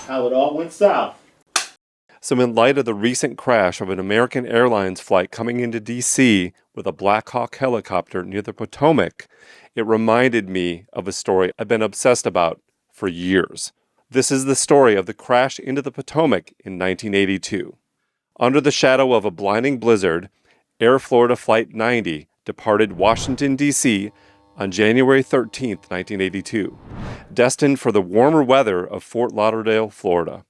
how it all went south. So in light of the recent crash of an American Airlines flight coming into D.C. with a Black Hawk helicopter near the Potomac, it reminded me of a story I've been obsessed about for years. This is the story of the crash into the Potomac in 1982. Under the shadow of a blinding blizzard, Air Florida Flight 90 departed Washington, D.C. on January 13, 1982, destined for the warmer weather of Fort Lauderdale, Florida.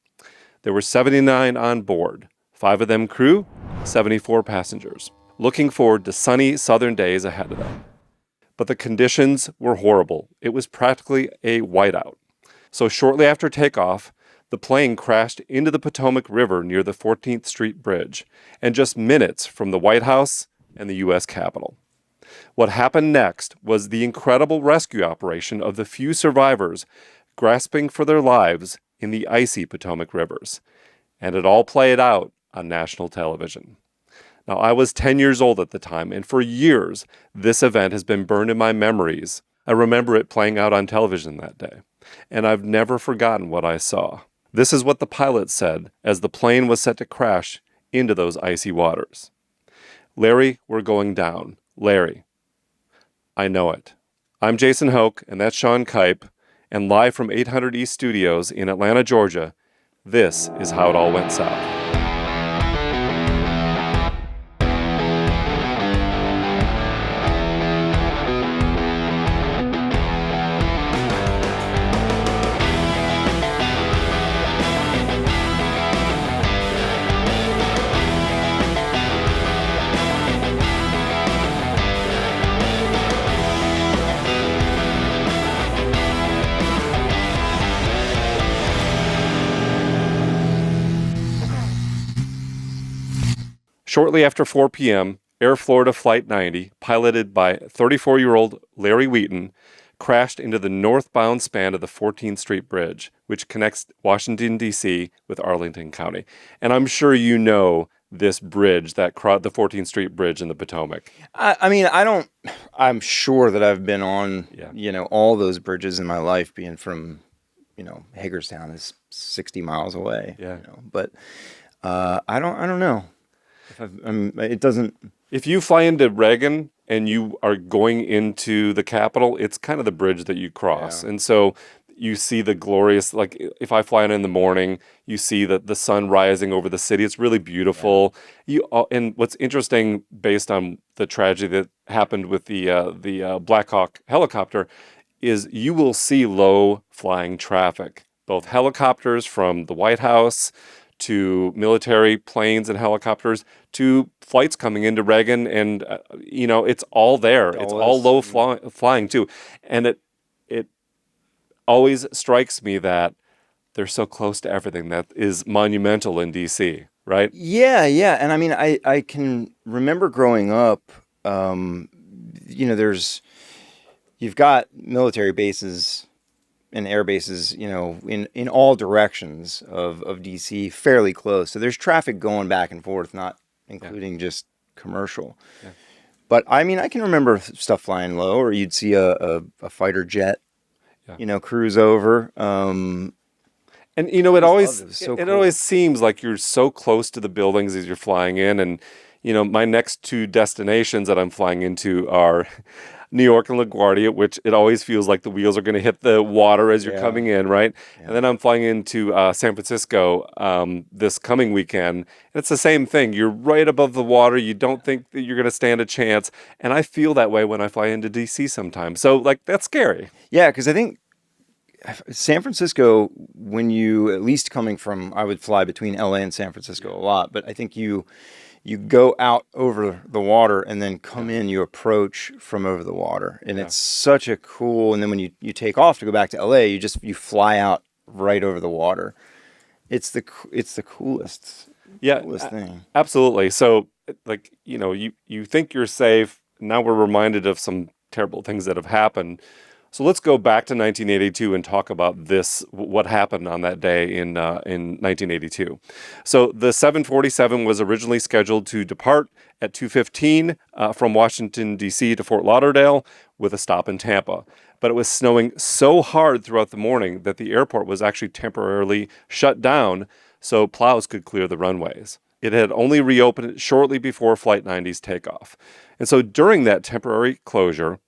There were 79 on board, 5 of them crew, 74 passengers, looking forward to sunny southern days ahead of them. But the conditions were horrible. It was practically a whiteout. So shortly after takeoff, the plane crashed into the Potomac River near the 14th Street Bridge, and just minutes from the White House and the U.S. Capitol. What happened next was the incredible rescue operation of the few survivors grasping for their lives in the icy Potomac rivers. And it all played out on national television. Now, I was 10 years old at the time, and for years, this event has been burned in my memories. I remember it playing out on television that day, and I've never forgotten what I saw. This is what the pilot said as the plane was set to crash into those icy waters. "Larry, we're going down. Larry." I know it. I'm Jason Hoke, and that's Sean Kipe, and live from 800 East Studios in Atlanta, Georgia, this is how it all went south. Shortly after 4 p.m., Air Florida Flight 90, piloted by 34-year-old Larry Wheaton, crashed into the northbound span of the 14th Street Bridge, which connects Washington, D.C. with Arlington County. And I'm sure you know this bridge, the 14th Street Bridge in the Potomac. I'm sure that I've been on, Yeah. all those bridges in my life, being from, Hagerstown is 60 miles away. Yeah. But I don't know. It doesn't. If you fly into Reagan and you are going into the Capitol, it's kind of the bridge that you cross. Yeah. And so you see the glorious, like if I fly in the morning, you see the sun rising over the city. It's really beautiful. Yeah. And what's interesting, based on the tragedy that happened with the Black Hawk helicopter, is you will see low flying traffic, both helicopters from the White House to military planes and helicopters, to flights coming into Reagan, and it's all there. It's all low flying too, and it always strikes me that they're so close to everything that is monumental in D.C. Right? Yeah, and I can remember growing up. You've got military bases and air bases, in all directions of DC, fairly close. So there's traffic going back and forth, not including just commercial. Yeah. But I can remember stuff flying low, or you'd see a fighter jet, cruise over. And it always seems like you're so close to the buildings as you're flying in. And my next 2 destinations that I'm flying into are New York and LaGuardia, which it always feels like the wheels are going to hit the water as you're coming in, right? Yeah. And then I'm flying into San Francisco this coming weekend. And it's the same thing. You're right above the water. You don't think that you're going to stand a chance. And I feel that way when I fly into D.C. sometimes. So, that's scary. Yeah, because I think San Francisco, when you, at least coming from, I would fly between L.A. and San Francisco a lot, but I think you go out over the water and then come in, you approach from over the water. And it's such a cool, and then when you take off to go back to LA, you fly out right over the water. It's the coolest thing. Absolutely. So you think you're safe. Now we're reminded of some terrible things that have happened. So let's go back to 1982 and talk about what happened on that day in 1982. So the 747 was originally scheduled to depart at 2:15 from Washington, D.C. to Fort Lauderdale with a stop in Tampa. but it was snowing so hard throughout the morning that the airport was actually temporarily shut down so plows could clear the runways. It had only reopened shortly before Flight 90's takeoff. And so during that temporary closure,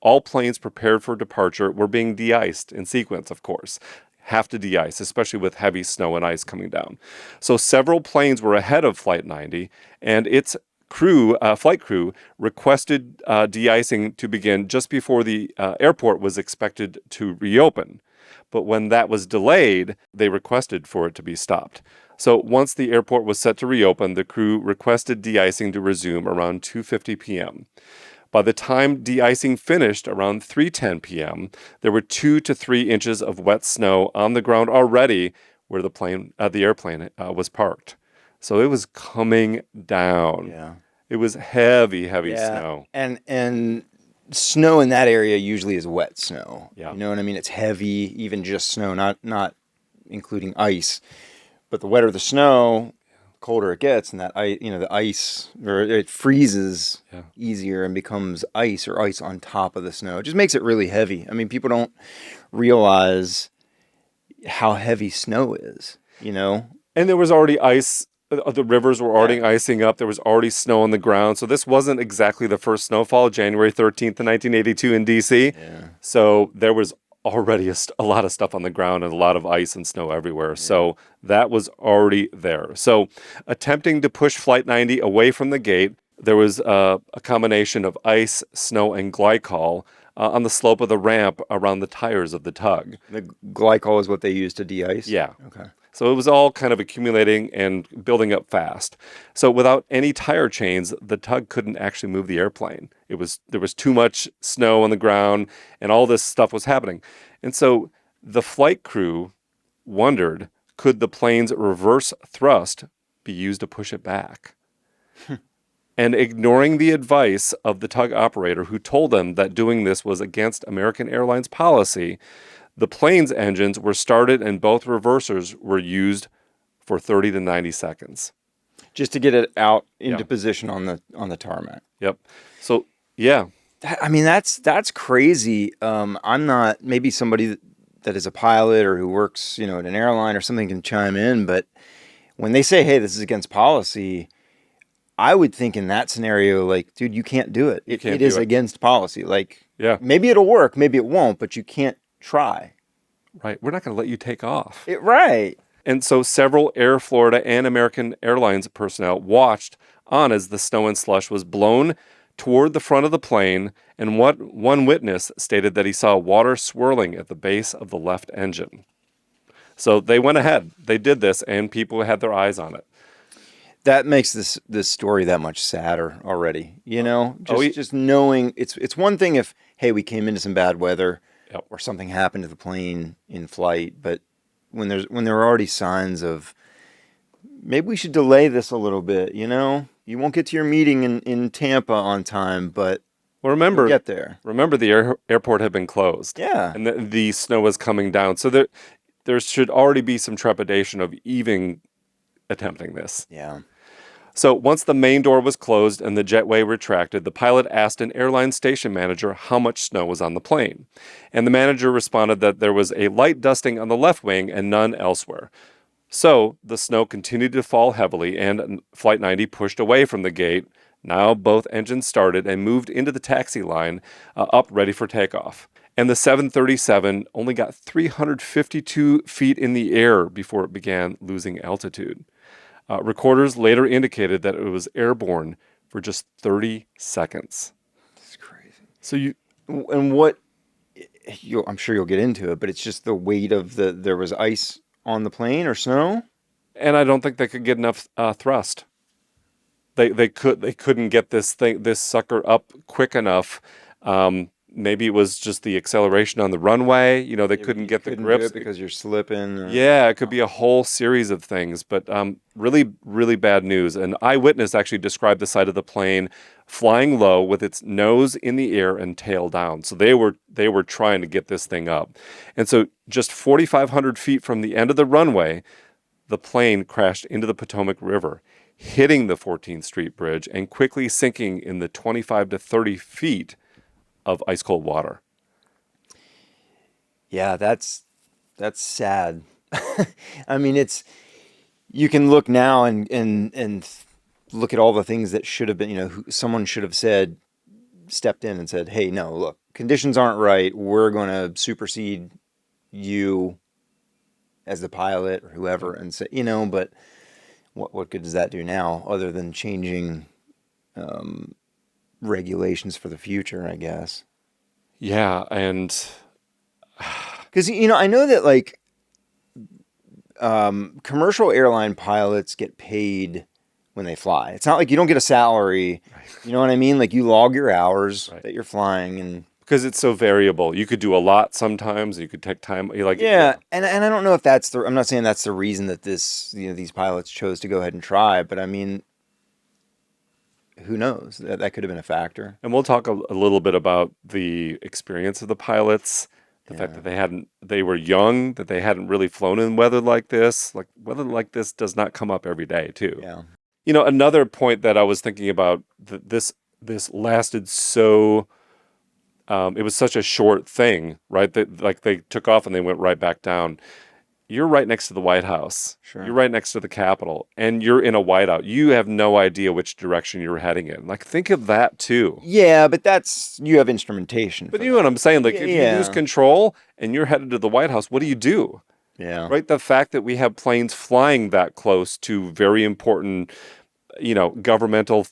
all planes prepared for departure were being de-iced in sequence, of course. Have to de-ice, especially with heavy snow and ice coming down. So several planes were ahead of Flight 90, and its flight crew requested de-icing to begin just before the airport was expected to reopen. But when that was delayed, they requested for it to be stopped. So once the airport was set to reopen, the crew requested de-icing to resume around 2:50 p.m. By the time de-icing finished around 3:10 p.m., there were 2 to 3 inches of wet snow on the ground already where the airplane was parked. So it was coming down. Yeah. It was heavy snow. And snow in that area usually is wet snow. Yeah. You know what I mean? It's heavy, even just snow, not including ice. But the wetter the snow, colder it gets, and the ice, or it freezes easier and becomes ice or ice on top of the snow. It just makes it really heavy. I mean, people don't realize how heavy snow is, you know? And there was already ice. The rivers were already icing up. There was already snow on the ground. So this wasn't exactly the first snowfall, January 13th, 1982 in D.C. Yeah. So there was already a lot of stuff on the ground and a lot of ice and snow everywhere. Yeah. So that was already there. So attempting to push Flight 90 away from the gate, there was a combination of ice, snow, and glycol on the slope of the ramp around the tires of the tug. The glycol is what they use to de-ice? Yeah. Okay. So it was all kind of accumulating and building up fast. So without any tire chains, the tug couldn't actually move the airplane. There was too much snow on the ground and all this stuff was happening. And so the flight crew wondered, could the plane's reverse thrust be used to push it back? And ignoring the advice of the tug operator who told them that doing this was against American Airlines policy, the plane's engines were started and both reversers were used for 30 to 90 seconds. Just to get it out into position on the tarmac. Yep. So, yeah. That's crazy. I'm not, maybe somebody that is a pilot or who works, at an airline or something can chime in, but when they say, hey, this is against policy, I would think in that scenario, like, dude, you can't do it. It is against policy. Like, maybe it'll work, maybe it won't, but you can't try. Right. We're not going to let you take off. Right. And so several Air Florida and American Airlines personnel watched on as the snow and slush was blown toward the front of the plane, and one witness stated that he saw water swirling at the base of the left engine. So they went ahead. They did this, and people had their eyes on it. That makes this story that much sadder already. Just knowing it's one thing if, hey, we came into some bad weather. Yep. Or something happened to the plane in flight, but when there are already signs of maybe we should delay this a little bit, you won't get to your meeting in Tampa on time, but remember, you'll get there. Remember, the airport had been closed, and the snow was coming down, so there should already be some trepidation of even attempting this. Yeah. So once the main door was closed and the jetway retracted, the pilot asked an airline station manager how much snow was on the plane. And the manager responded that there was a light dusting on the left wing and none elsewhere. So the snow continued to fall heavily and Flight 90 pushed away from the gate. Now both engines started and moved into the taxi line up ready for takeoff. And the 737 only got 352 feet in the air before it began losing altitude. Recorders later indicated that it was airborne for just 30 seconds. That's crazy. So I'm sure you'll get into it, but it's just the weight of there was ice on the plane or snow? And I don't think they could get enough thrust. They couldn't get this sucker up quick enough. Maybe it was just the acceleration on the runway. They couldn't get the grips. Do it because you're slipping. Yeah, it could be a whole series of things. But really, really bad news. An eyewitness actually described the side of the plane flying low with its nose in the air and tail down. So they were trying to get this thing up. And so just 4,500 feet from the end of the runway, the plane crashed into the Potomac River, hitting the 14th Street Bridge and quickly sinking in the 25 to 30 feet of ice-cold water. Yeah, that's sad. I mean, it's you can look now and look at all the things that should have been, someone should have stepped in and said, "Hey, no, look, conditions aren't right. We're going to supersede you as the pilot or whoever," and say, but what good does that do now, other than changing regulations for the future, I guess? Yeah, and Because I know that like commercial airline pilots get paid when they fly. It's not like you don't get a salary. You know what I mean? Like you log your hours right. that you're flying, and Because it's so variable. You could do a lot sometimes. You could take time. You like yeah. And I don't know if that's the. I'm not saying that's the reason that these pilots chose to go ahead and try, but I mean, who knows? That could have been a factor. And we'll talk a little bit about the experience of the pilots, the fact Yeah. that they were young, that they hadn't really flown in weather like this. Like weather like this does not come up every day, too. Yeah. Another point that I was thinking about, this lasted so. It was such a short thing, right? That like they took off and they went right back down. You're right next to the White House. Sure. You're right next to the Capitol, and you're in a whiteout. You have no idea which direction you're heading in. Like, think of that too. Yeah, but you have instrumentation. But For you know what I'm saying? Like, Yeah, if you yeah. lose control and you're headed to the White House, what do you do? Yeah. Right? The fact that we have planes flying that close to very important, governmental,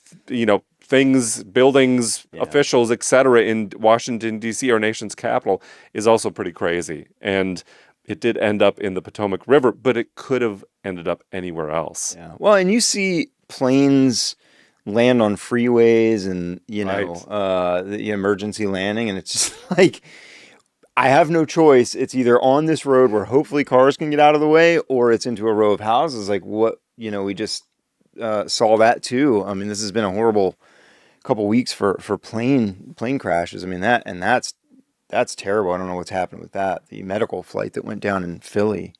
things, buildings, Yeah. officials, etc. in Washington, D.C., our nation's capital, is also pretty crazy. And it did end up in the Potomac River, but it could have ended up anywhere else. Yeah. Well, and you see planes land on freeways and, Right. the emergency landing, and it's just like, I have no choice. It's either on this road where hopefully cars can get out of the way, or it's into a row of houses. Like what, we just saw that too. I mean, this has been a horrible couple weeks for plane crashes. I mean, that's terrible. I don't know what's happened with that. The medical flight that went down in Philly.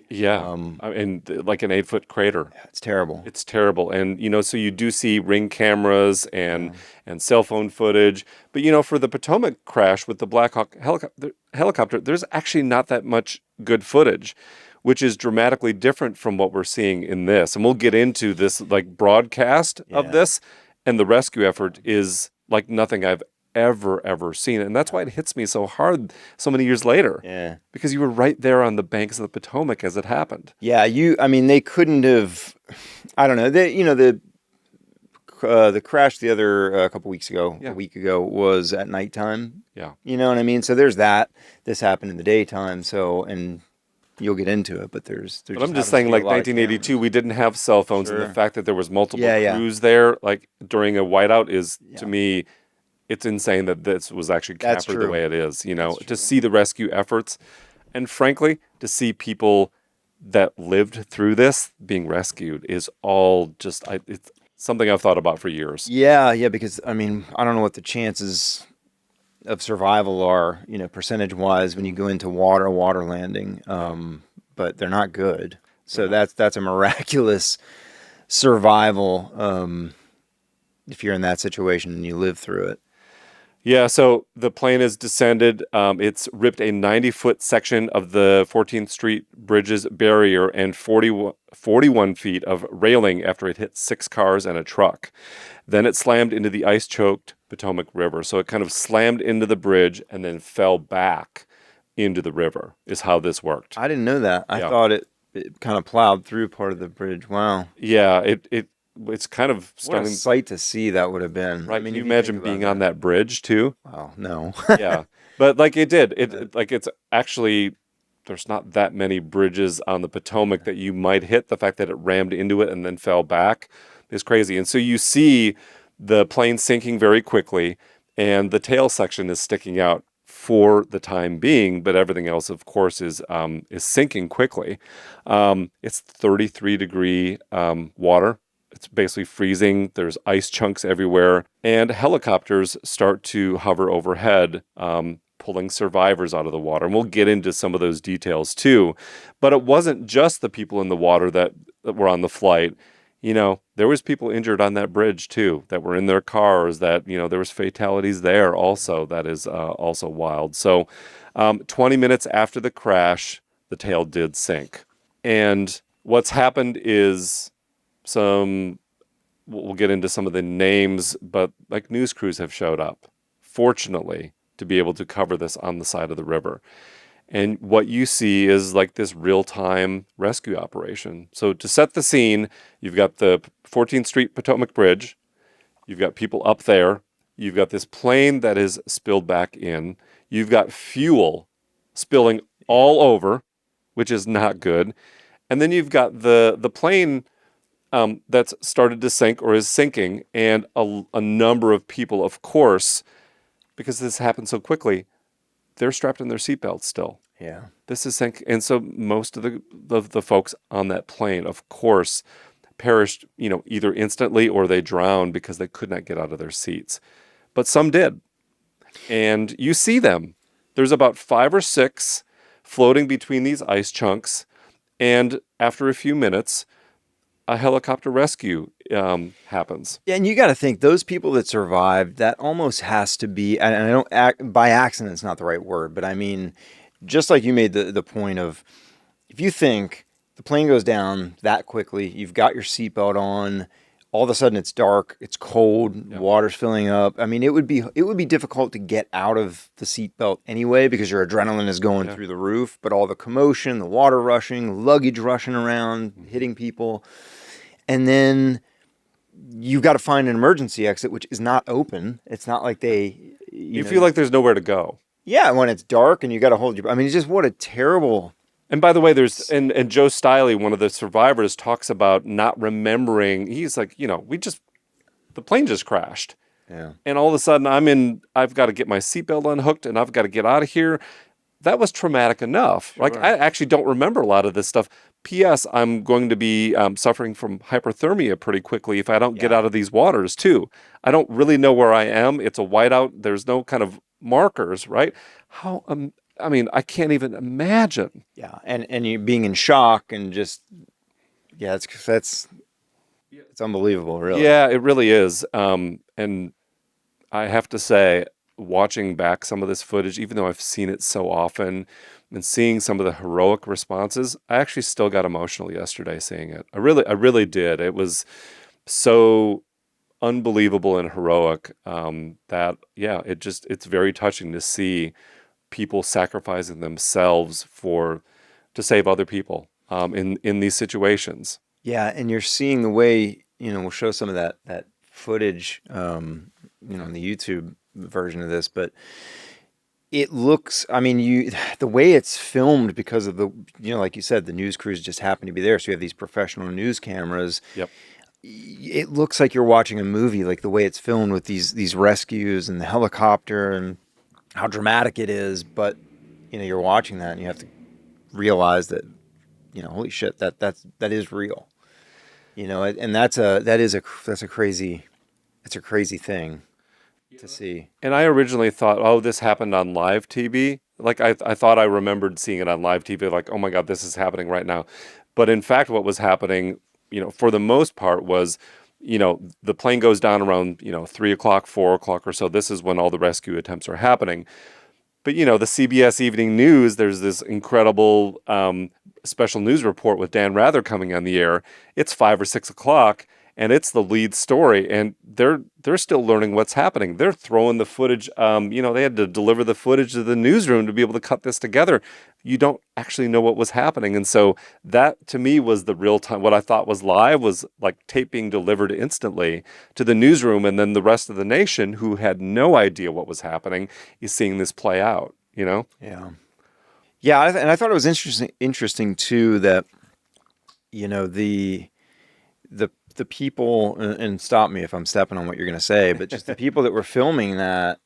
Yeah. And like an 8-foot crater. Yeah, it's terrible. It's terrible. And, so you do see ring cameras and cell phone footage. But, for the Potomac crash with the Black Hawk helicopter, there's actually not that much good footage, which is dramatically different from what we're seeing in this. And we'll get into this like broadcast of this. And the rescue effort is like nothing I've ever seen. And that's why it hits me so hard so many years later. Yeah. Because you were right there on the banks of the Potomac as it happened. Yeah, I mean, they couldn't have, I don't know, the crash the other couple weeks ago, Yeah. a week ago, was at nighttime. Yeah. You know what I mean? So there's that. This happened in the daytime. So, and you'll get into it, but But I'm just saying, like 1982, we didn't have cell phones, and the Sure. fact that there was multiple Yeah. crews there, like during a whiteout, is to Yeah. me, it's insane that this was actually That's captured the true. way it is. That's To true. see the rescue efforts, and frankly, to see people that lived through this being rescued is all just it's something I've thought about for years. Yeah, because I mean, I don't know what the chances of survival are, percentage wise when you go into water landing, but they're not good. So that's a miraculous survival if you're in that situation and you live through it. Yeah, so the plane has descended. It's ripped a 90-foot section of the 14th Street Bridge's barrier and 41 feet of railing after it hit 6 cars and a truck. Then it slammed into the ice-choked Potomac River. So it kind of slammed into the bridge and then fell back into the river, is how this worked. I didn't know that. I Yeah. thought it kind of plowed through part of the bridge. Wow. Yeah, it's kind of What a stunning. sight to see that would have been. Right? I mean, Can you if imagine think about being on that bridge too? Wow, no. Yeah, but like it did. It's actually there's not that many bridges on the Potomac that you might hit. The fact that it rammed into it and then fell back is crazy. And so you see the plane sinking very quickly, and the tail section is sticking out for the time being, but everything else, of course, is sinking quickly. It's 33-degree water. It's basically freezing. There's ice chunks everywhere. And helicopters start to hover overhead, pulling survivors out of the water. And we'll get into some of those details too. But it wasn't just the people in the water that were on the flight. There was people injured on that bridge too that were in their cars that, there was fatalities there also. That is also wild. So 20 minutes after the crash, the tail did sink. And what's happened is we'll get into some of the names, but like news crews have showed up, fortunately, to be able to cover this on the side of the river. And what you see is like this real-time rescue operation. So to set the scene, you've got the 14th Street Potomac Bridge. You've got people up there. You've got this plane that is spilled back in. You've got fuel spilling all over, which is not good. And then you've got the plane that's started to sink or is sinking, and a number of people, of course, because this happened so quickly, they're strapped in their seatbelts still. Yeah. This is sink, and so most of the folks on that plane, of course, perished, either instantly or they drowned because they could not get out of their seats. But some did, and you see them. There's about 5 or 6 floating between these ice chunks, and after a few minutes, a helicopter rescue happens. Yeah, and you got to think those people that survived, that almost has to be, and I don't, by accident is not the right word, but I mean, just like you made the point of, if you think the plane goes down that quickly, you've got your seatbelt on, all of a sudden it's dark, it's cold, water's filling up. I mean, it would be difficult to get out of the seatbelt anyway because your adrenaline is going through the roof, but all the commotion, the water rushing, luggage rushing around, hitting people. And then you've got to find an emergency exit, which is not open. It's not like You feel like there's nowhere to go. Yeah, when it's dark and you got to hold your... I mean, it's just what a terrible... And by the way, and Joe Stiley, one of the survivors, talks about not remembering. He's like, the plane just crashed. Yeah. And all of a sudden I've got to get my seatbelt unhooked and I've got to get out of here. That was traumatic enough. Sure. Like, I actually don't remember a lot of this stuff. P.S. I'm going to be suffering from hyperthermia pretty quickly if I don't get out of these waters too. I don't really know where I am. It's a whiteout. There's no kind of markers, right? I can't even imagine. Yeah, and you being in shock and just, it's unbelievable, really. Yeah, it really is. And I have to say, watching back some of this footage, even though I've seen it so often, and seeing some of the heroic responses, I actually still got emotional yesterday seeing it. I really did. It was so unbelievable and heroic it's very touching to see people sacrificing themselves to save other people in these situations. Yeah, and you're seeing the way, we'll show some of that footage, in the YouTube version of this, but it looks, the way it's filmed because of the, like you said, the news crews just happen to be there. So you have these professional news cameras. Yep. It looks like you're watching a movie, like the way it's filmed with these rescues and the helicopter and how dramatic it is. But, you're watching that and you have to realize that, holy shit, that is real, and that's a crazy thing to see. And I originally thought, oh, this happened on live TV. Like I thought I remembered seeing it on live TV, like, oh my God, this is happening right now. But in fact, what was happening, for the most part was, the plane goes down around, 3 o'clock, 4 o'clock or so. This is when all the rescue attempts are happening. But, the CBS Evening News, there's this incredible special news report with Dan Rather coming on the air. It's 5 or 6 o'clock. And it's the lead story, and they're still learning what's happening. They're throwing the footage. They had to deliver the footage to the newsroom to be able to cut this together. You don't actually know what was happening, and so that to me was the real time. What I thought was live was like tape being delivered instantly to the newsroom, and then the rest of the nation, who had no idea what was happening, is seeing this play out. Yeah, and I thought it was interesting too that the people, and stop me if I'm stepping on what you're going to say, but just the people that were filming that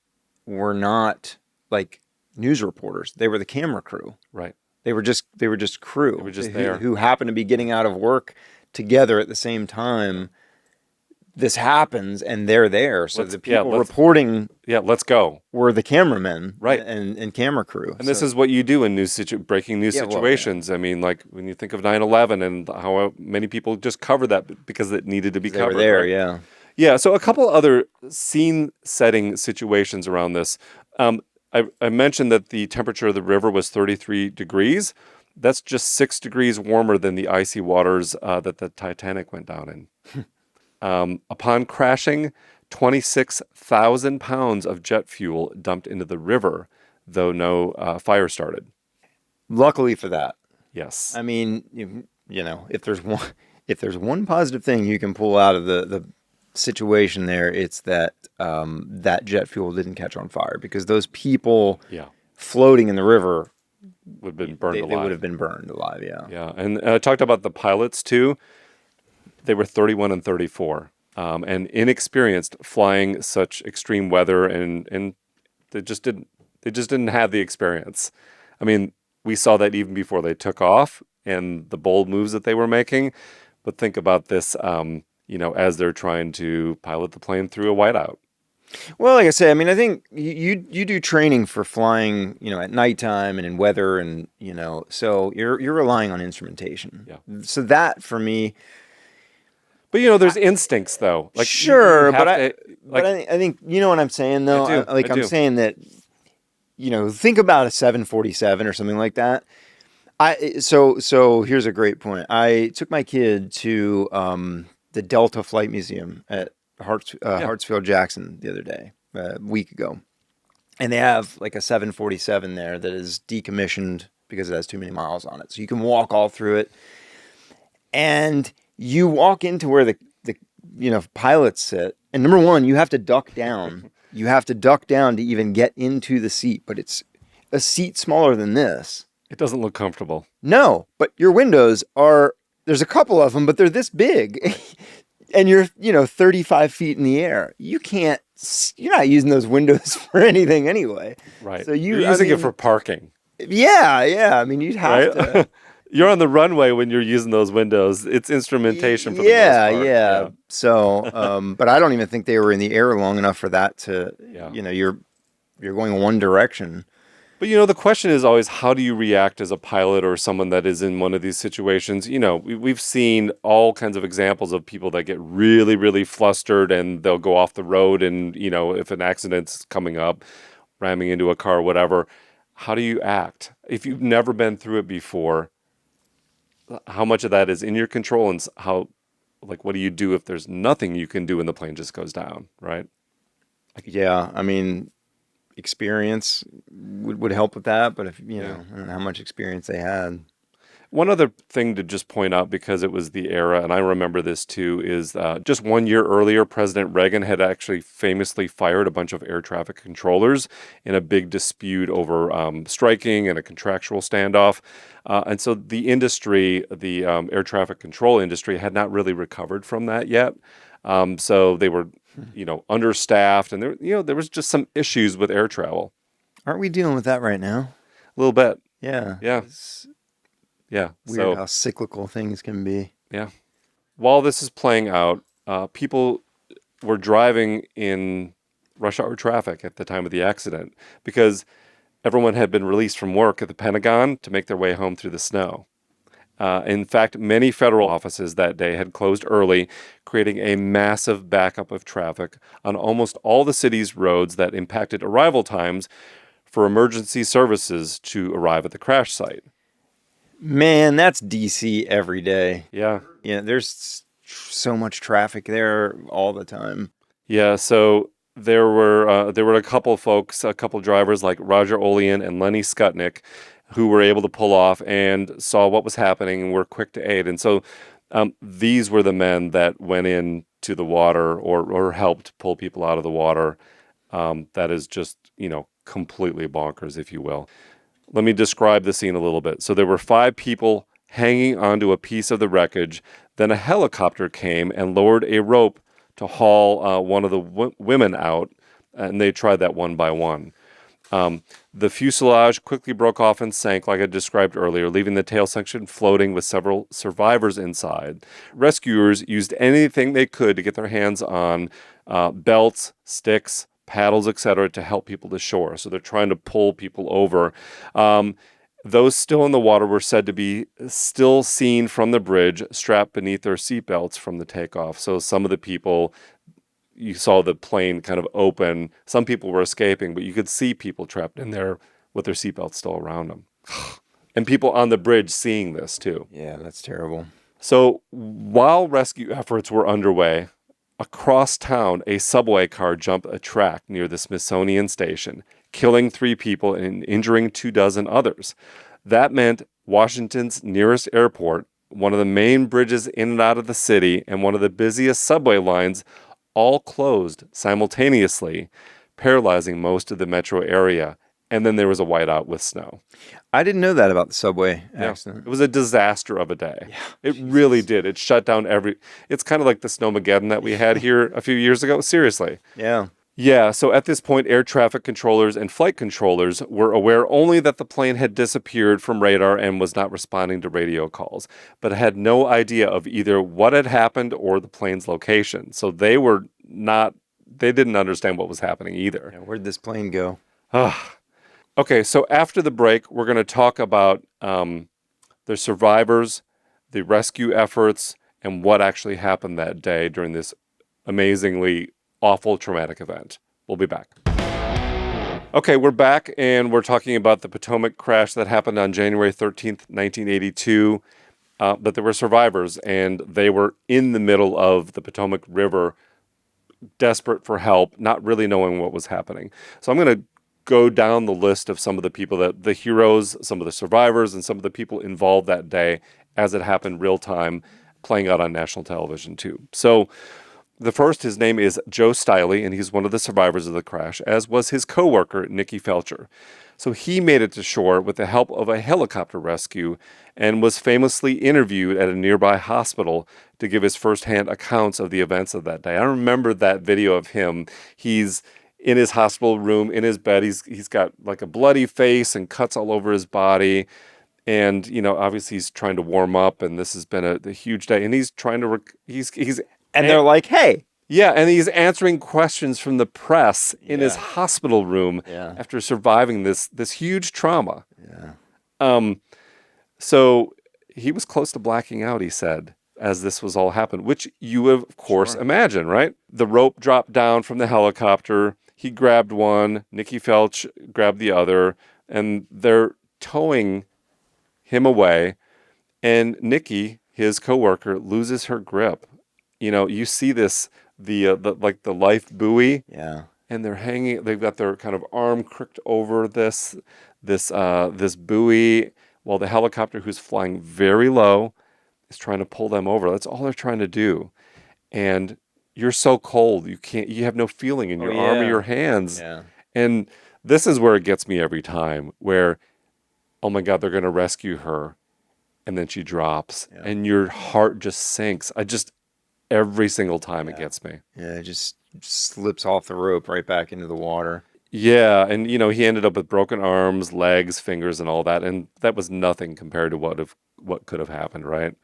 were not like news reporters. They were the camera crew. Right. They were just crew. They were just there. Who happened to be getting out of work together at the same time. this happens and they're there. So the people let's reporting let's go. were the cameramen, Right. and camera crew. And this is what you do in breaking news Yeah, well, situations. I mean, like when you think of 9/11 and how many people just covered that because it needed to be they covered. were there, right? yeah. Yeah, so a couple other scene-setting situations around this. I mentioned that the temperature of the river was 33 degrees. That's just 6 degrees warmer than the icy waters that the Titanic went down in. Upon crashing, 26,000 pounds of jet fuel dumped into the river, though no fire started. Luckily for that. Yes. I mean, you know, if there's one positive thing you can pull out of the situation there, it's that that jet fuel didn't catch on fire, because those people floating in the river would have been burned alive. They would have been burned alive, yeah. Yeah, and I talked about the pilots too. They were 31 and 34, and inexperienced flying such extreme weather, and they just didn't have the experience. I mean, we saw that even before they took off and the bold moves that they were making. But think about this, as they're trying to pilot the plane through a whiteout. Well, like I said, I mean, I think you do training for flying, at nighttime and in weather, and so you're relying on instrumentation. Yeah. So that for me. But there's instincts though. Like sure, but I think you know what I'm saying though. I do. I'm saying that think about a 747 or something like that. So here's a great point. I took my kid to the Delta Flight Museum at Hartsfield Jackson the other day, a week ago, and they have like a 747 there that is decommissioned because it has too many miles on it. So you can walk all through it, and you walk into where the pilots sit, and number one, you have to duck down. You have to duck down to even get into the seat, but it's a seat smaller than this. It doesn't look comfortable. No, but your windows there's a couple of them, but they're this big. And you're, 35 feet in the air. You're not using those windows for anything anyway. Right. So you're using it for parking. Yeah. I mean, you'd have to. You're on the runway when you're using those windows. It's instrumentation for the most part. Yeah. So, but I don't even think they were in the air long enough for that to, you're going one direction. But the question is always, how do you react as a pilot or someone that is in one of these situations? We've seen all kinds of examples of people that get really, really flustered and they'll go off the road, and if an accident's coming up, ramming into a car or whatever, how do you act? If you've never been through it before, how much of that is in your control, and what do you do if there's nothing you can do and the plane just goes down, right? Yeah, I mean, experience would help with that, but if I don't know how much experience they had. One other thing to just point out, because it was the era, and I remember this too, is just 1 year earlier, President Reagan had actually famously fired a bunch of air traffic controllers in a big dispute over striking and a contractual standoff. And so the industry, the air traffic control industry, had not really recovered from that yet. So they were, understaffed, and there was just some issues with air travel. Aren't we dealing with that right now? A little bit. Yeah. Yeah. Yeah. Weird how cyclical things can be. Yeah. While this is playing out, people were driving in rush hour traffic at the time of the accident because everyone had been released from work at the Pentagon to make their way home through the snow. In fact, many federal offices that day had closed early, creating a massive backup of traffic on almost all the city's roads that impacted arrival times for emergency services to arrive at the crash site. Man, that's D.C. every day. Yeah. Yeah, there's so much traffic there all the time. Yeah, so there were a couple drivers like Roger Olean and Lenny Skutnik, who were able to pull off and saw what was happening and were quick to aid. And so these were the men that went into the water or helped pull people out of the water. That is just, completely bonkers, if you will. Let me describe the scene a little bit. So there were 5 people hanging onto a piece of the wreckage. Then a helicopter came and lowered a rope to haul one of the women out, and they tried that one by one. The fuselage quickly broke off and sank, like I described earlier, leaving the tail section floating with several survivors inside. Rescuers used anything they could to get their hands on belts, sticks, paddles, etc., to help people to shore. So they're trying to pull people over. Those still in the water were said to be still seen from the bridge, strapped beneath their seatbelts from the takeoff. So some of the people, you saw the plane kind of open. Some people were escaping, but you could see people trapped in there with their seatbelts still around them. And people on the bridge seeing this too. Yeah, that's terrible. So while rescue efforts were underway, across town, a subway car jumped a track near the Smithsonian Station, killing 3 people and injuring 24 others. That meant Washington's nearest airport, one of the main bridges in and out of the city, and one of the busiest subway lines all closed simultaneously, paralyzing most of the metro area. And then there was a whiteout with snow. I didn't know that about the subway accident. It was a disaster of a day. Yeah, it really did. It shut down it's kind of like the Snowmageddon that we had here a few years ago. Seriously. Yeah. Yeah, so at this point, air traffic controllers and flight controllers were aware only that the plane had disappeared from radar and was not responding to radio calls, but had no idea of either what had happened or the plane's location. So they didn't understand what was happening either. Yeah, where'd this plane go? Okay, so after the break, we're going to talk about the survivors, the rescue efforts, and what actually happened that day during this amazingly awful traumatic event. We'll be back. Okay, we're back, and we're talking about the Potomac crash that happened on January 13th, 1982. But there were survivors, and they were in the middle of the Potomac River, desperate for help, not really knowing what was happening. So I'm going to go down the list of some of the people the heroes, some of the survivors, and some of the people involved that day as it happened real time, playing out on national television too. So the first, his name is Joe Stiley, and he's one of the survivors of the crash, as was his coworker, Nicky Felcher. So he made it to shore with the help of a helicopter rescue and was famously interviewed at a nearby hospital to give his firsthand accounts of the events of that day. I remember that video of him. He's in his hospital room, in his bed. He's got like a bloody face and cuts all over his body. And, obviously he's trying to warm up, and this has been a huge day. And he's trying to, And they're like, hey. Yeah, and he's answering questions from the press in his hospital room after surviving this huge trauma. Yeah. So he was close to blacking out, he said, as this was all happened, which you would, of course, imagine, right? The rope dropped down from the helicopter. He grabbed one. Nicky Felch grabbed the other, and they're towing him away. And Nicky, his coworker, loses her grip. You see this, the life buoy. Yeah. And they're hanging. They've got their kind of arm crooked over this buoy, while the helicopter, who's flying very low, is trying to pull them over. That's all they're trying to do. And you're so cold, you have no feeling in your arm or your hands. Yeah. And this is where it gets me every time, where, oh my God, they're going to rescue her. And then she drops and your heart just sinks. Every single time it gets me. Yeah, it just slips off the rope right back into the water. Yeah, and he ended up with broken arms, legs, fingers, and all that, and that was nothing compared to what could have happened, right?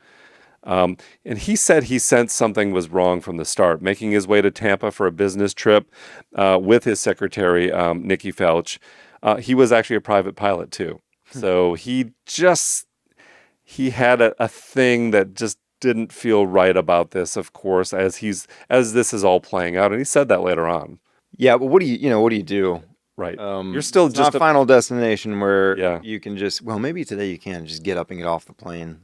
And he said he sensed something was wrong from the start. Making his way to Tampa for a business trip with his secretary, Nicky Felch, he was actually a private pilot too. So he had a thing that just didn't feel right about this, of course, as this is all playing out, and he said that later on. Yeah, but what do you do? Right. You're still it's just not a final destination where you can just, well, maybe today you can just get up and get off the plane.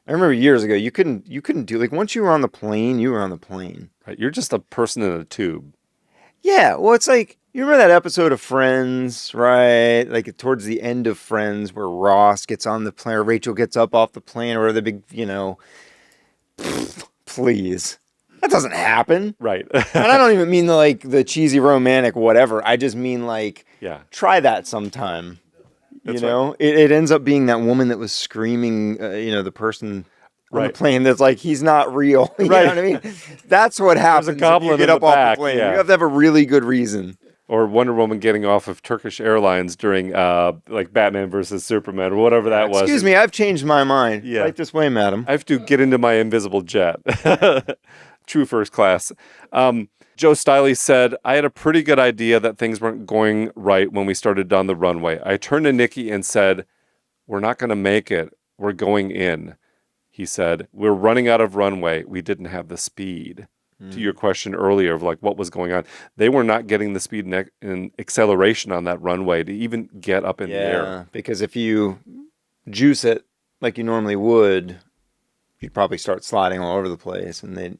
I remember years ago you couldn't do, like, once you were on the plane, you were on the plane. Right. You're just a person in a tube. Yeah, well, it's like, you remember that episode of Friends, right? Like towards the end of Friends, where Ross gets on the plane, or Rachel gets up off the plane, or the big, please. That doesn't happen. Right. And I don't even mean the cheesy romantic whatever. I just mean try that sometime. That's right. It ends up being that woman that was screaming, the person on the plane that's like, he's not real. You know what I mean? That's what happens There's a goblin when you get in up the off back, the plane. yeah. You have to have a really good reason. Or Wonder Woman getting off of Turkish Airlines during like Batman versus Superman or whatever that was. Excuse me, I've changed my mind. Yeah. Right this way, madam. I have to get into my invisible jet. True first class. Joe Stiley said, I had a pretty good idea that things weren't going right when we started down the runway. I turned to Nikki and said, we're not going to make it. We're going in. He said, we're running out of runway. We didn't have the speed. To your question earlier of like what was going on, they were not getting the speed and acceleration on that runway to even get up in the air. Because if you juice it like you normally would, you'd probably start sliding all over the place, and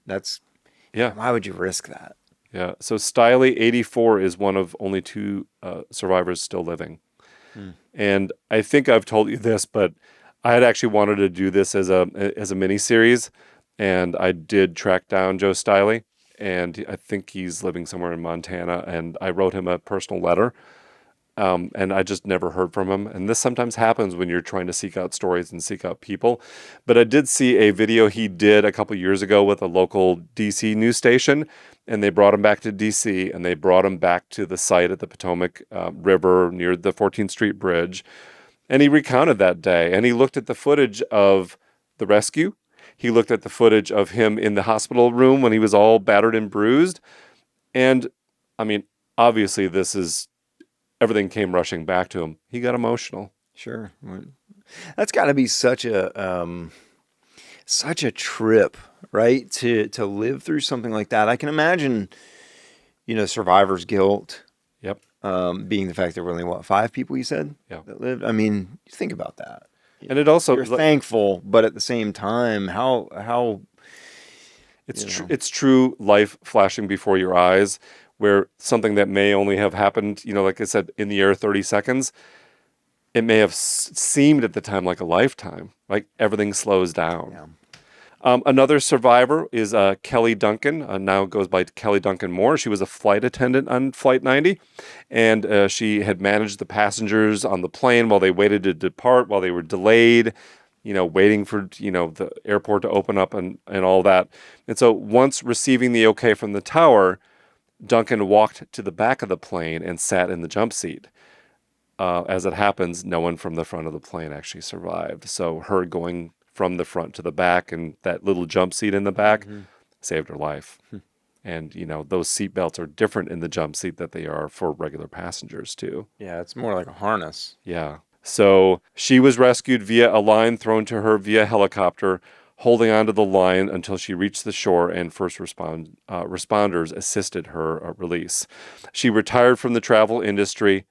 why would you risk that? Yeah. So Stiley, 84, is one of only 2 survivors still living. And I think I've told you this, but I had actually wanted to do this as a mini series. And I did track down Joe Stiley, and I think he's living somewhere in Montana. And I wrote him a personal letter, and I just never heard from him. And this sometimes happens when you're trying to seek out stories and seek out people. But I did see a video he did a couple years ago with a local D.C. news station, and they brought him back to D.C., and they brought him back to the site at the Potomac River near the 14th Street Bridge. And he recounted that day, and he looked at the footage of the rescue. He looked at the footage of him in the hospital room when he was all battered and bruised. And, I mean, obviously everything came rushing back to him. He got emotional. Sure. That's got to be such a trip, right? To live through something like that. I can imagine, survivor's guilt. Yep. Being the fact there were only, 5 people you said that lived? I mean, you think about that. And it also you're thankful, but at the same time, how it's true life flashing before your eyes, where something that may only have happened, like I said, in the air 30 seconds, it may have seemed at the time like a lifetime. Like everything slows down. Yeah. Another survivor is Kelly Duncan, now goes by Kelly Duncan Moore. She was a flight attendant on Flight 90, and she had managed the passengers on the plane while they waited to depart, while they were delayed, waiting for, the airport to open up and all that. And so once receiving the okay from the tower, Duncan walked to the back of the plane and sat in the jump seat. As it happens, no one from the front of the plane actually survived. So her going from the front to the back and that little jump seat in the back saved her life. And, those seat belts are different in the jump seat that they are for regular passengers too. Yeah, it's more like a harness. Yeah. So she was rescued via a line thrown to her via helicopter, holding onto the line until she reached the shore, and first responders assisted her release. She retired from the travel industry,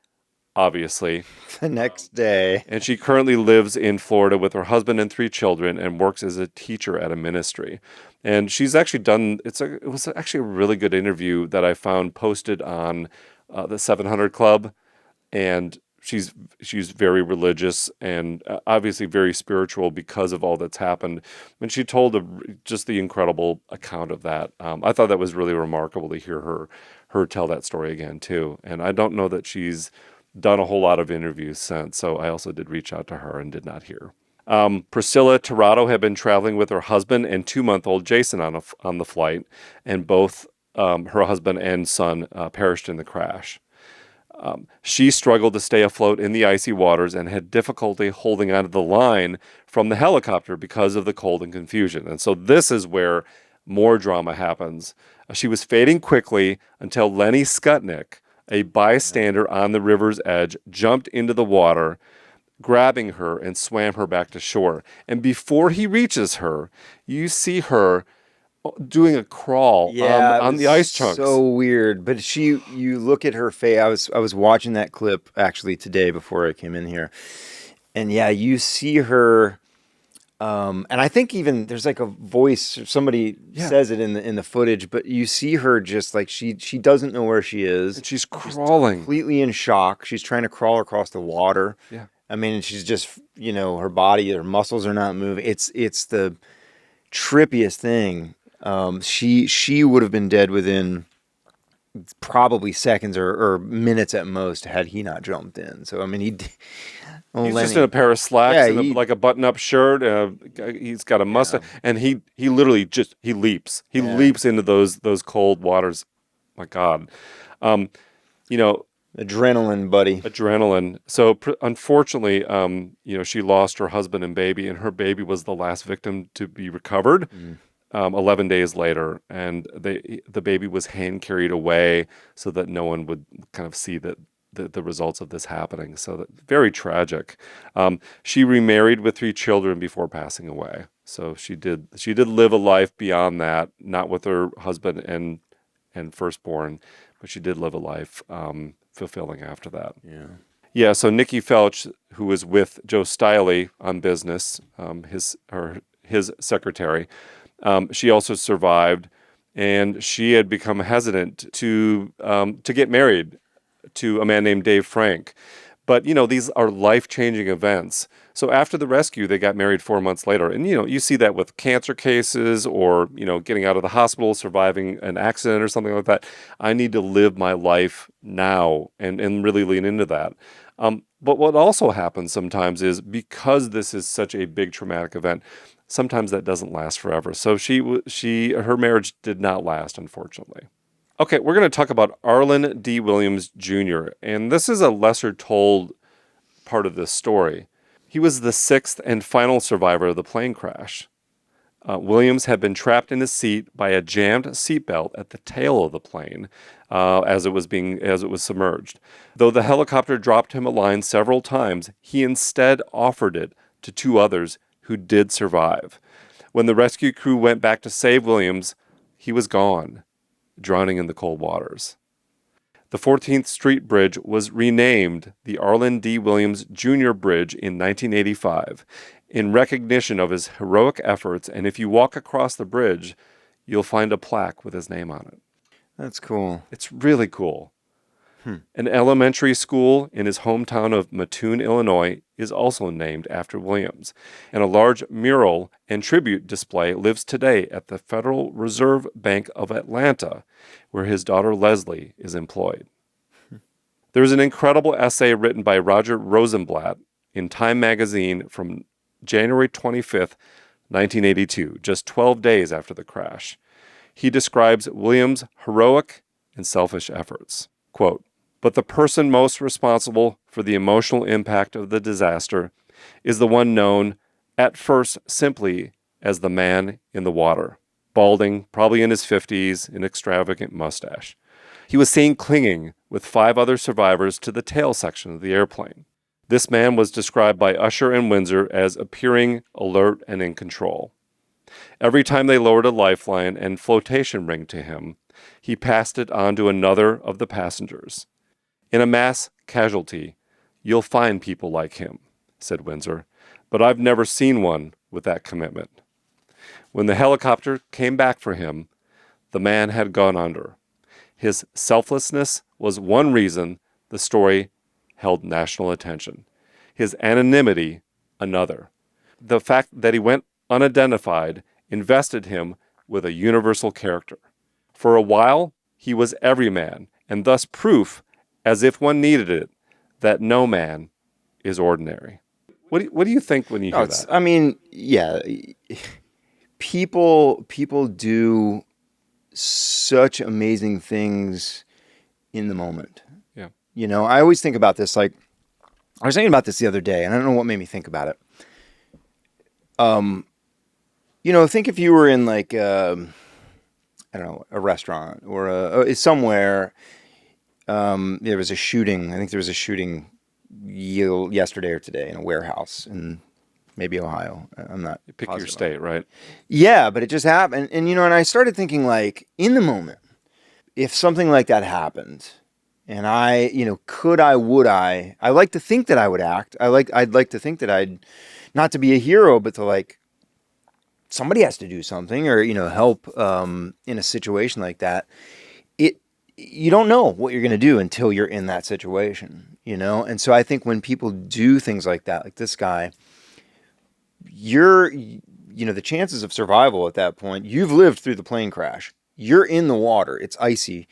obviously, the next day. And she currently lives in Florida with her husband and 3 children and works as a teacher at a ministry. And she's actually done, it was actually a really good interview that I found posted on the 700 Club. And she's very religious and obviously very spiritual because of all that's happened. And she told just the incredible account of that. I thought that was really remarkable to hear her tell that story again too. And I don't know that she's done a whole lot of interviews since, so I also did reach out to her and did not hear. Priscilla Tirado had been traveling with her husband and 2-month-old Jason on the flight, and both her husband and son perished in the crash. She struggled to stay afloat in the icy waters and had difficulty holding onto the line from the helicopter because of the cold and confusion. And so this is where more drama happens. She was fading quickly until Lenny Skutnik, a bystander on the river's edge, jumped into the water, grabbing her and swam her back to shore. And before he reaches her, you see her doing a crawl on the ice chunks. So weird. But you look at her face. I was watching that clip actually today before I came in here. And yeah, you see her. And I think even there's like a voice, somebody says it in the footage, but you see her just like she doesn't know where she is. And she's crawling. She's completely in shock. She's trying to crawl across the water. Yeah. I mean, she's just, her body, her muscles are not moving. It's the trippiest thing. She would have been dead within probably seconds or minutes at most had he not jumped in. So, I mean, he's just in a pair of slacks and like a button-up shirt. He's got a mustache, and he literally leaps. He leaps into those cold waters. My God. You know, Adrenaline, buddy. adrenaline. So unfortunately, she lost her husband and baby, and her baby was the last victim to be recovered. Mm. 11 days later, and the baby was hand carried away so that no one would kind of see that the results of this happening. So very tragic. She remarried with 3 children before passing away. So she did live a life beyond that, not with her husband and firstborn, but she did live a life fulfilling after that. Yeah. Yeah, so Nikki Felch, who was with Joe Stiley on business, his secretary, she also survived, and she had become hesitant to get married to a man named Dave Frank. But these are life-changing events. So after the rescue, they got married 4 months later, and you see that with cancer cases or getting out of the hospital, surviving an accident or something like that. I need to live my life now and really lean into that. But what also happens sometimes is because this is such a big traumatic event, sometimes that doesn't last forever. So her marriage did not last, unfortunately. Okay, we're going to talk about Arlen D. Williams Jr., and this is a lesser told part of this story. He was the 6th and final survivor of the plane crash. Williams had been trapped in his seat by a jammed seatbelt at the tail of the plane as it was submerged. Though the helicopter dropped him a line several times, he instead offered it to 2 others who did survive. When the rescue crew went back to save Williams, he was gone, drowning in the cold waters. The 14th Street Bridge was renamed the Arlen D. Williams Jr. Bridge in 1985 in recognition of his heroic efforts, and if you walk across the bridge, you'll find a plaque with his name on it. That's cool. It's really cool. An elementary school in his hometown of Mattoon, Illinois, is also named after Williams, and a large mural and tribute display lives today at the Federal Reserve Bank of Atlanta, where his daughter Leslie is employed. There's an incredible essay written by Roger Rosenblatt in Time magazine from January 25th, 1982, just 12 days after the crash. He describes Williams' heroic and selfish efforts. Quote, "But the person most responsible for the emotional impact of the disaster is the one known, at first simply as the man in the water, balding, probably in his 50s, an extravagant mustache. He was seen clinging with 5 other survivors to the tail section of the airplane. This man was described by Usher and Windsor as appearing alert and in control. Every time they lowered a lifeline and flotation ring to him, he passed it on to another of the passengers. In a mass casualty, you'll find people like him," said Windsor, "but I've never seen one with that commitment." When the helicopter came back for him, the man had gone under. His selflessness was one reason the story held national attention. His anonymity, another. The fact that he went unidentified invested him with a universal character. For a while, he was every man, and thus proof, as if one needed it, that no man is ordinary. What do you think when you hear that? I mean, yeah, people do such amazing things in the moment. Yeah. I always think about this. Like, I was thinking about this the other day, and I don't know what made me think about it. Think if you were in like, I don't know, a restaurant or somewhere. There was a shooting. I think there was a shooting yesterday or today in a warehouse in maybe Ohio. I'm not. You pick your state, right? Yeah, but it just happened, and I started thinking, like, in the moment, if something like that happened, and I, could I, would I? I like to think that I would act. I'd like to think that I'd, not to be a hero, but to, like, somebody has to do something or help in a situation like that. You don't know what you're going to do until you're in that situation, and so I think when people do things like that, like this guy, the chances of survival at that point, you've lived through the plane crash, you're in the water, it's icy,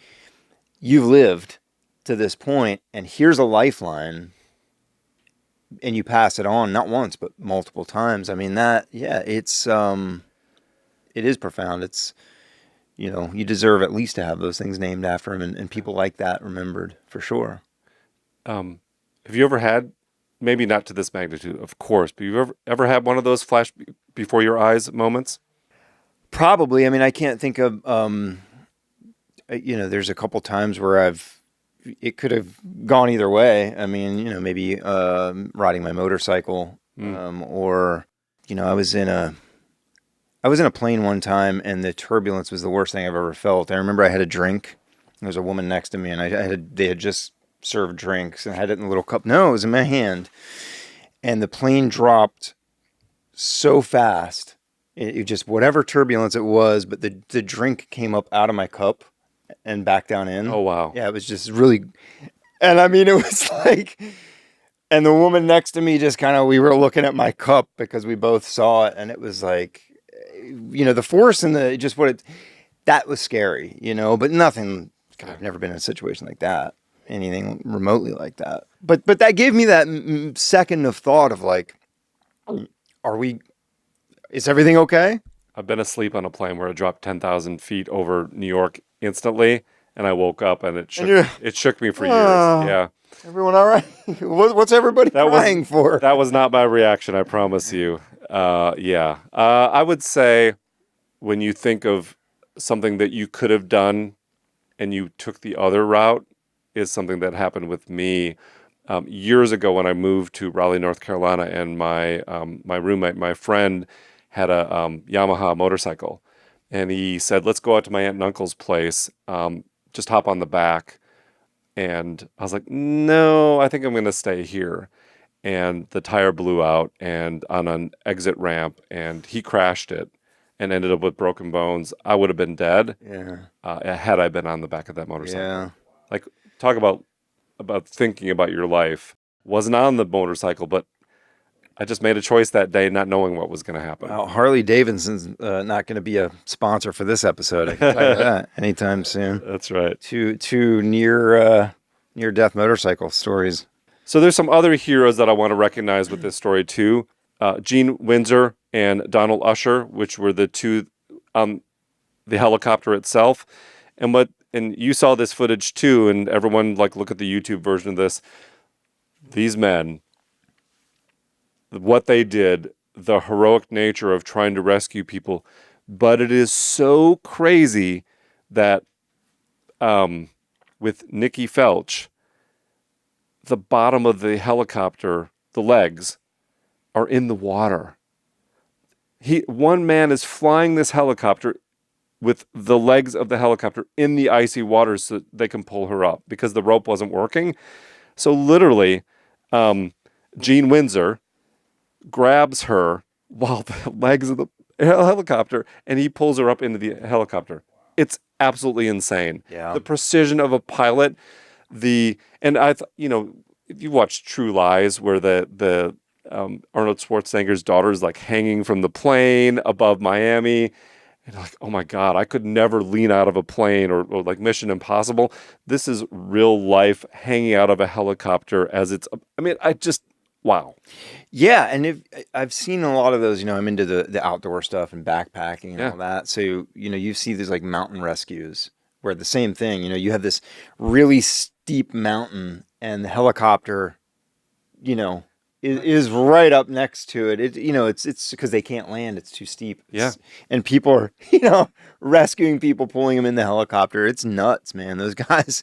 you've lived to this point, and here's a lifeline, and you pass it on, not once, but multiple times. I mean, it is profound. you deserve at least to have those things named after him and people like that remembered for sure. Have you ever had, maybe not to this magnitude, of course, but you've ever had one of those flash before your eyes moments? Probably. I mean, I can't think of, there's a couple times where it could have gone either way. I mean, maybe riding my motorcycle, or, I was in a plane one time and the turbulence was the worst thing I've ever felt. I remember I had a drink. There was a woman next to me and they had just served drinks and I had it in a little cup. No, it was in my hand. And the plane dropped so fast. It just, whatever turbulence it was, but the drink came up out of my cup and back down in. Oh, wow. Yeah, it was just really, and I mean, it was like, and the woman next to me just kind of, we were looking at my cup because we both saw it and it was like, the force and that was scary, but nothing, God, I've never been in a situation like that, anything remotely like that. But that gave me that second of thought of like, is everything okay? I've been asleep on a plane where it dropped 10,000 feet over New York instantly, and I woke up and it shook me for years. Yeah. Everyone all right? What's everybody crying for? That was not my reaction, I promise you. Yeah. I would say when you think of something that you could have done and you took the other route is something that happened with me years ago when I moved to Raleigh, North Carolina, and my roommate, my friend, had a Yamaha motorcycle. And he said, let's go out to my aunt and uncle's place, just hop on the back. And I was like, no, I think I'm going to stay here. And the tire blew out and on an exit ramp, and he crashed it and ended up with broken bones. I would have been dead had I been on the back of that motorcycle. Yeah. Like, talk about thinking about your life. Wasn't on the motorcycle, but I just made a choice that day not knowing what was going to happen. Well, Harley Davidson's not going to be a sponsor for this episode. I can tell you that anytime soon. That's right. Two near-death motorcycle stories. So there's some other heroes that I want to recognize with this story too. Gene Windsor and Donald Usher, which were the two on the helicopter itself. And you saw this footage too, and everyone look at the YouTube version of this. These men, what they did, the heroic nature of trying to rescue people, but it is so crazy that with Nicky Felch, the bottom of the helicopter, the legs, are in the water. One man is flying this helicopter with the legs of the helicopter in the icy water so that they can pull her up because the rope wasn't working. So literally, Gene Windsor grabs her while the legs of the helicopter, and he pulls her up into the helicopter. It's absolutely insane. Yeah. The precision of a pilot, and if you watch True Lies, where the Arnold Schwarzenegger's daughter is hanging from the plane above Miami, and oh my God, I could never lean out of a plane or Mission Impossible. This is real life hanging out of a helicopter wow. Yeah, and I've seen a lot of those, I'm into the outdoor stuff and backpacking and all that. So, you see these mountain rescues where the same thing, you have this really steep mountain and the helicopter, is right up next to it. It's because they can't land. It's too steep. And people are, rescuing people, pulling them in the helicopter. It's nuts, man. Those guys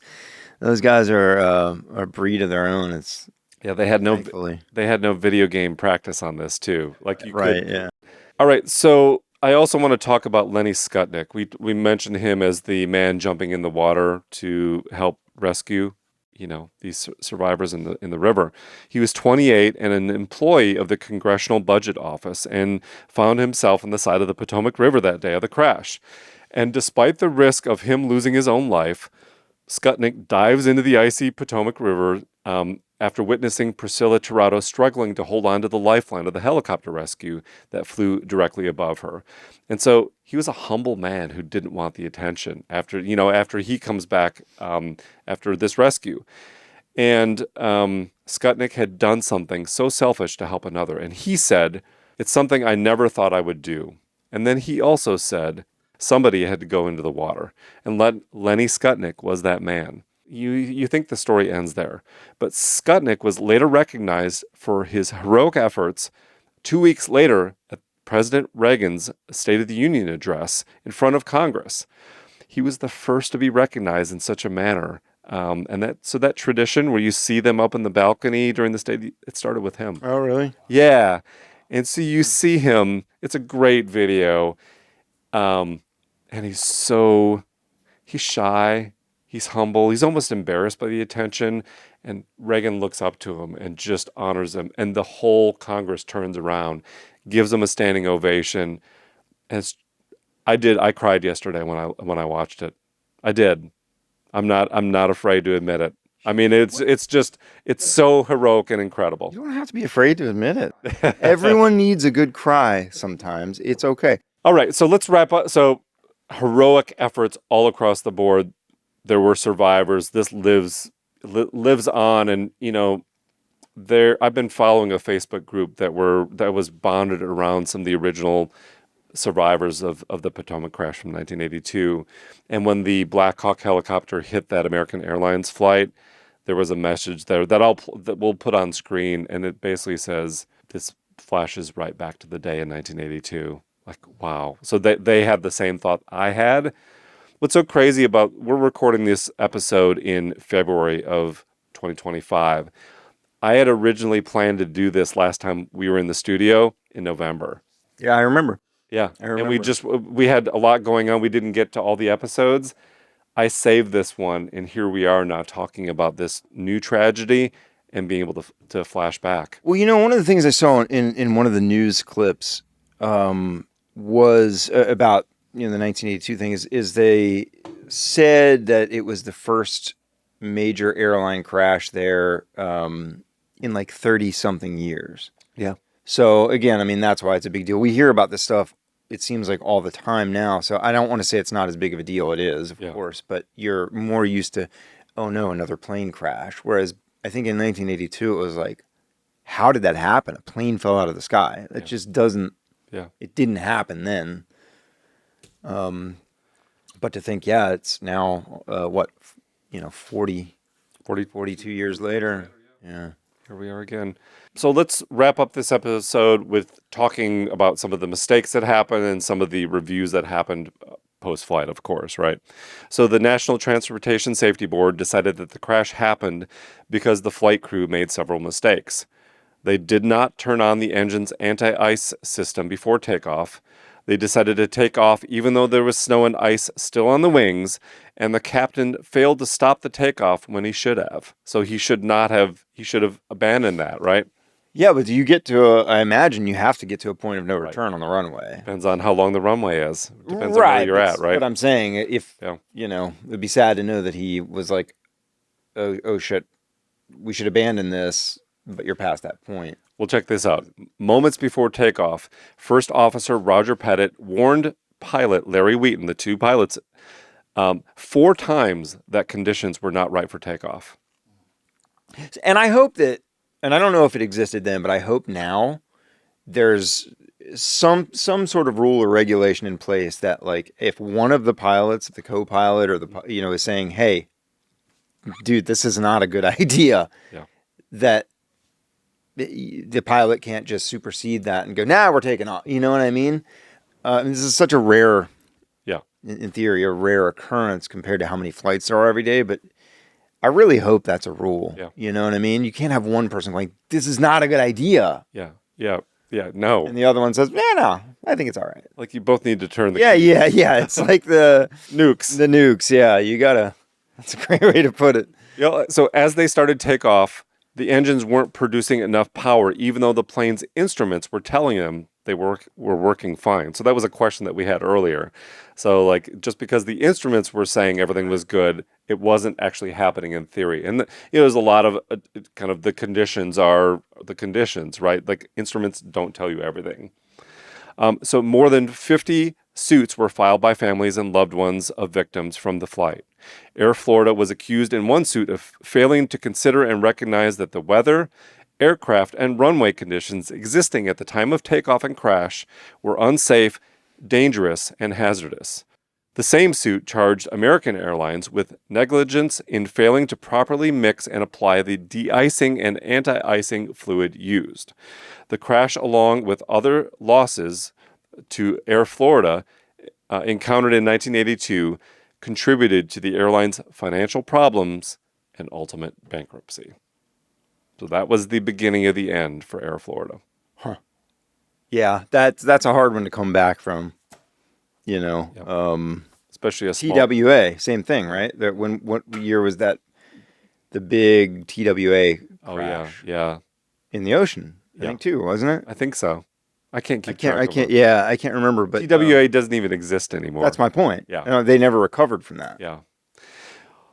are a breed of their own. They had no video game practice on this too. Yeah. All right, so I also want to talk about Lenny Skutnik. We mentioned him as the man jumping in the water to help rescue, these survivors in the river. He was 28 and an employee of the Congressional Budget Office and found himself on the side of the Potomac River that day of the crash. And despite the risk of him losing his own life, Skutnik dives into the icy Potomac River after witnessing Priscilla Tirado struggling to hold on to the lifeline of the helicopter rescue that flew directly above her. And so he was a humble man who didn't want the attention after he comes back after this rescue. And Skutnik had done something so selfish to help another. And he said, "It's something I never thought I would do." And then he also said, Somebody had to go into the water. And Lenny Skutnik was that man. You think the story ends there. But Skutnik was later recognized for his heroic efforts 2 weeks later at President Reagan's State of the Union address in front of Congress. He was the first to be recognized in such a manner. And that tradition where you see them up in the balcony during the state, it started with him. Oh, really? Yeah. And so you see him. It's a great video. And he's shy. He's humble. He's almost embarrassed by the attention. And Reagan looks up to him and just honors him. And the whole Congress turns around, gives him a standing ovation. And I cried yesterday when I watched it. I did. I'm not afraid to admit it. I mean, it's so heroic and incredible. You don't have to be afraid to admit it. Everyone needs a good cry sometimes. It's okay. All right, so let's wrap up. So heroic efforts all across the board. There were survivors. This lives on, and I've been following a Facebook group that was bonded around some of the original survivors of the Potomac crash from 1982. And when the Black Hawk helicopter hit that American Airlines flight, there was a message there that we'll put on screen, and it basically says, this flashes right back to the day in 1982. Like, wow. So they had the same thought I had. What's so crazy we're recording this episode in February of 2025. I had originally planned to do this last time we were in the studio in November. Yeah, I remember. Yeah, I remember. And we had a lot going on. We didn't get to all the episodes. I saved this one, and here we are now talking about this new tragedy and being able to flash back. Well, one of the things I saw in one of the news clips was about the 1982 thing is they said that it was the first major airline crash there in like 30 something years. Yeah. So again, I mean, that's why it's a big deal. We hear about this stuff, it seems like all the time now. So I don't want to say it's not as big of a deal. It is, of course, but you're more used to, oh no, another plane crash. Whereas I think in 1982, it was like, how did that happen? A plane fell out of the sky. That just doesn't, it didn't happen then. But to think, it's now, 42 years later. Yeah. Here we are again. So let's wrap up this episode with talking about some of the mistakes that happened and some of the reviews that happened post-flight, of course, right? So the National Transportation Safety Board decided that the crash happened because the flight crew made several mistakes. They did not turn on the engine's anti-ice system before takeoff. They decided to take off even though there was snow and ice still on the wings, and the captain failed to stop the takeoff when he should have. So he should have abandoned that, right? Yeah, but I imagine you have to get to a point of no return on the runway. Depends on how long the runway is. Depends on where you're at, right? But I'm saying, it'd be sad to know that he was like, oh shit, we should abandon this, but you're past that point. Well, check this out. Moments before takeoff, First Officer Roger Pettit warned pilot Larry Wheaton, the two pilots, 4 times that conditions were not right for takeoff. And I hope that, and I don't know if it existed then, but I hope now there's some sort of rule or regulation in place that, like, if one of the pilots, the co-pilot or is saying, hey, dude, this is not a good idea, that the pilot can't just supersede that and go, we're taking off. You know what I mean? This is such a rare, in theory, a rare occurrence compared to how many flights there are every day. But I really hope that's a rule. Yeah. You know what I mean? You can't have one person going, this is not a good idea. Yeah, no. And the other one says, no, I think it's all right. Like you both need to turn the key. Yeah. It's like the nukes. The nukes, that's a great way to put it. So as they started takeoff, the engines weren't producing enough power, even though the plane's instruments were telling them they were working fine. So that was a question that we had earlier. So like, just because the instruments were saying everything was good, it wasn't actually happening in theory. And there's a lot of kind of the conditions are the conditions, right? Like instruments don't tell you everything. So more than 50 suits were filed by families and loved ones of victims from the flight. Air Florida was accused in one suit of failing to consider and recognize that the weather, aircraft, and runway conditions existing at the time of takeoff and crash were unsafe, dangerous, and hazardous. The same suit charged American Airlines with negligence in failing to properly mix and apply the de-icing and anti-icing fluid used. The crash, along with other losses to Air Florida encountered in 1982, contributed to the airline's financial problems and ultimate bankruptcy. So that was the beginning of the end for Air Florida. Yeah, that's a hard one to come back from. Especially a small... TWA, same thing, right? What year was that? The big TWA crash yeah. in the ocean, I think too, wasn't it? I think so. I can't keep track of it. Yeah, I can't remember. But TWA doesn't even exist anymore. That's my point. Yeah. They never recovered from that. Yeah.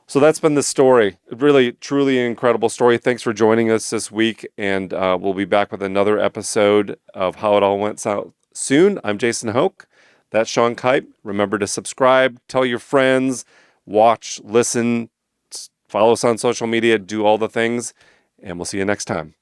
So that's been the story. Really, truly incredible story. Thanks for joining us this week, and we'll be back with another episode of How It All Went South soon. I'm Jason Hoke. That's Sean Kipe. Remember to subscribe, tell your friends, watch, listen, follow us on social media, do all the things, and we'll see you next time.